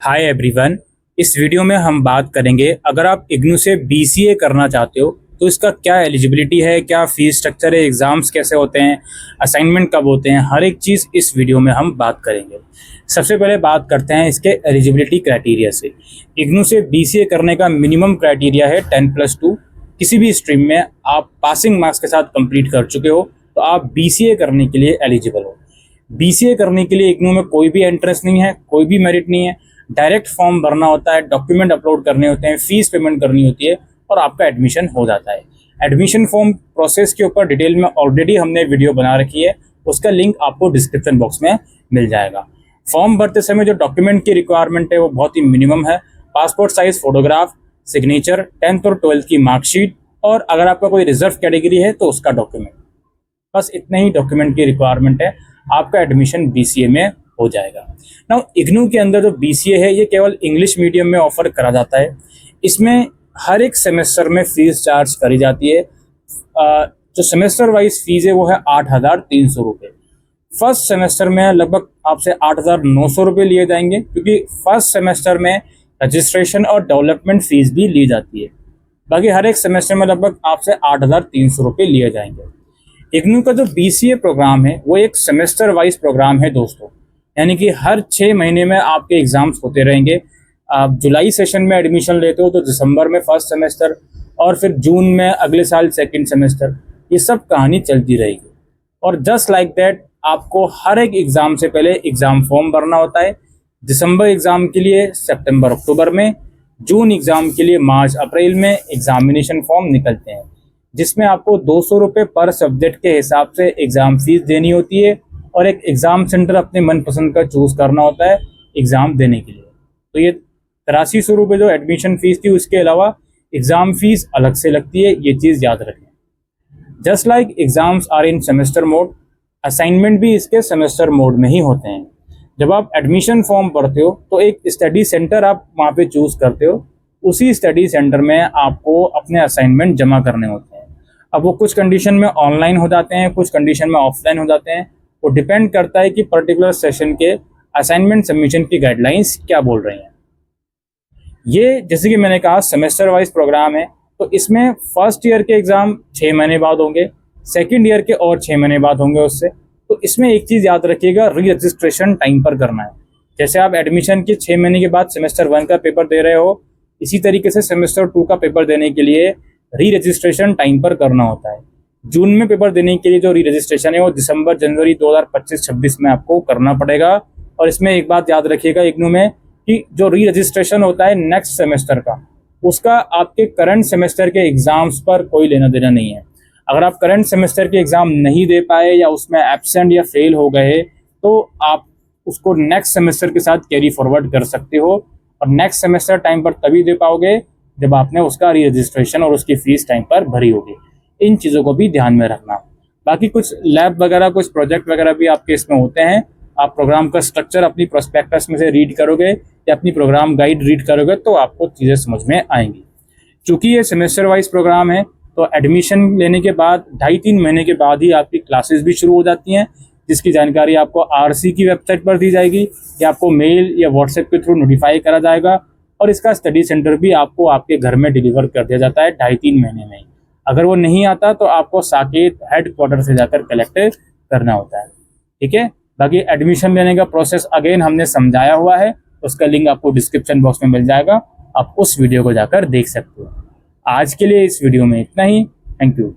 Hi everyone. इस video में हम बात करेंगे अगर आप इग्नू से बीसीए करना चाहते हो तो इसका क्या एलिजिबिलिटी है, क्या फीस स्ट्रक्चर है, एग्ज़ाम्स कैसे होते हैं, असाइनमेंट कब होते हैं, हर एक चीज़ इस वीडियो में हम बात करेंगे। सबसे पहले बात करते हैं इसके एलिजिबिलिटी क्राइटेरिया से। इग्नू से बीसीए करने का मिनिमम क्राइटेरिया है 10+2। किसी भी स्ट्रीम में आप पासिंग मार्क्स के साथ कंप्लीट कर चुके हो तो आप बीसीए करने के लिए एलिजिबल हो। बीसीए करने के लिए इग्नू में कोई भी एंट्रेंस नहीं है, कोई भी मेरिट नहीं है। डायरेक्ट फॉर्म भरना होता है, डॉक्यूमेंट अपलोड करने होते हैं, फीस पेमेंट करनी होती है और आपका एडमिशन हो जाता है। एडमिशन फॉर्म प्रोसेस के ऊपर डिटेल में ऑलरेडी हमने वीडियो बना रखी है, उसका लिंक आपको डिस्क्रिप्शन बॉक्स में मिल जाएगा। फॉर्म भरते समय जो डॉक्यूमेंट की रिक्वायरमेंट है वो बहुत ही मिनिमम है। Passport size photograph, signature, 10th और 12th की मार्कशीट और अगर आपका कोई रिजर्व कैटेगरी है तो उसका डॉक्यूमेंट। बस इतने ही डॉक्यूमेंट की रिक्वायरमेंट है, आपका एडमिशन बीसीए में हो जाएगा। नाउ इग्नू के अंदर जो बीसीए है ये केवल इंग्लिश मीडियम में ऑफर करा जाता है। इसमें हर एक सेमेस्टर में फीस चार्ज करी जाती है। जो सेमेस्टर वाइज फीस है वो है 8,300 रुपये। फर्स्ट सेमेस्टर में लगभग आपसे 8,900 रुपये लिए जाएंगे, क्योंकि फर्स्ट सेमेस्टर में रजिस्ट्रेशन और डेवलपमेंट फीस भी ली जाती है। बाकी हर एक सेमेस्टर में लगभग आपसे 8,300 रुपये लिए जाएंगे। इग्नू का जो बीसीए प्रोग्राम है वो एक सेमेस्टर वाइज प्रोग्राम है दोस्तों, यानी कि हर 6 महीने में आपके एग्जाम्स होते रहेंगे। आप जुलाई सेशन में एडमिशन लेते हो तो दिसंबर में फर्स्ट सेमेस्टर और फिर जून में अगले साल सेकंड सेमेस्टर, ये सब कहानी चलती रहेगी। और जस्ट लाइक दैट आपको हर एक एग्ज़ाम से पहले एग्ज़ाम फॉर्म भरना होता है। दिसंबर एग्ज़ाम के लिए सितंबर अक्टूबर में, जून एग्ज़ाम के लिए मार्च अप्रैल में एग्जामिनेशन फॉर्म निकलते हैं, जिसमें आपको 200 रुपये पर सब्जेक्ट के हिसाब से एग्ज़ाम फीस देनी होती है और एक एग्ज़ाम सेंटर अपने मनपसंद का चूज़ करना होता है एग्ज़ाम देने के लिए। तो ये 8300 रुपये जो एडमिशन फ़ीस थी, उसके अलावा एग्ज़ाम फीस अलग से लगती है, ये चीज़ याद रखें। Just like exams are in semester mode, assignment भी इसके सेमेस्टर मोड में ही होते हैं। जब आप एडमिशन फॉर्म भरते हो तो एक स्टडी सेंटर आप वहाँ पे चूज़ करते हो, उसी स्टडी सेंटर में आपको अपने असाइनमेंट जमा करने होते हैं। अब वो कुछ कंडीशन में ऑनलाइन हो जाते हैं, कुछ कंडीशन में ऑफलाइन हो जाते हैं। वो डिपेंड करता है कि पर्टिकुलर सेशन के असाइनमेंट सबमिशन की गाइडलाइंस क्या बोल रही हैं। ये जैसे कि मैंने कहा सेमेस्टर वाइज प्रोग्राम है, तो इसमें फर्स्ट ईयर के एग्ज़ाम 6 महीने बाद होंगे, सेकेंड ईयर के और 6 महीने बाद होंगे उससे। तो इसमें एक चीज़ याद रखिएगा, री रजिस्ट्रेशन टाइम पर करना है। जैसे आप एडमिशन के 6 महीने के बाद सेमेस्टर 1 का पेपर दे रहे हो, इसी तरीके से सेमेस्टर 2 का पेपर देने के लिए री रजिस्ट्रेशन टाइम पर करना होता है। जून में पेपर देने के लिए जो री रजिस्ट्रेशन है वो दिसंबर जनवरी 2025-26 में आपको करना पड़ेगा। और इसमें एक बात याद रखिएगा इग्नू में कि जो री रजिस्ट्रेशन होता है नेक्स्ट सेमेस्टर का, उसका आपके करंट सेमेस्टर के एग्ज़ाम्स पर कोई लेना देना नहीं है। अगर आप करंट सेमेस्टर के एग्ज़ाम नहीं दे पाए या उसमें एब्सेंट या फेल हो गए तो आप उसको नेक्स्ट सेमेस्टर के साथ कैरी फॉरवर्ड कर सकते हो, और नेक्स्ट सेमेस्टर टाइम पर तभी दे पाओगे जब आपने उसका री रजिस्ट्रेशन और उसकी फीस टाइम पर भरी होगी। इन चीज़ों को भी ध्यान में रखना। बाकी कुछ लैब वगैरह, कुछ प्रोजेक्ट वगैरह भी आपके इसमें होते हैं। आप प्रोग्राम का स्ट्रक्चर अपनी प्रोस्पेक्टस में से रीड करोगे या अपनी प्रोग्राम गाइड रीड करोगे तो आपको चीज़ें समझ में आएंगी। चूँकि ये सेमेस्टर वाइज प्रोग्राम है तो एडमिशन लेने के बाद 2.5-3 महीने के बाद ही आपकी क्लासेस भी शुरू हो जाती हैं, जिसकी जानकारी आपको आरसी की वेबसाइट पर दी जाएगी या आपको मेल या व्हाट्सएप के थ्रू नोटिफाई करा जाएगा। और इसका स्टडी सेंटर भी आपको आपके घर में डिलीवर कर दिया जाता है 2.5-3 महीने में। अगर वो नहीं आता तो आपको साकेत हेड क्वार्टर से जाकर कलेक्ट करना होता है। ठीक है, बाकी एडमिशन लेने का प्रोसेस अगेन हमने समझाया हुआ है, उसका लिंक आपको डिस्क्रिप्शन बॉक्स में मिल जाएगा, आप उस वीडियो को जाकर देख सकते हो। आज के लिए इस वीडियो में इतना ही। Thank you.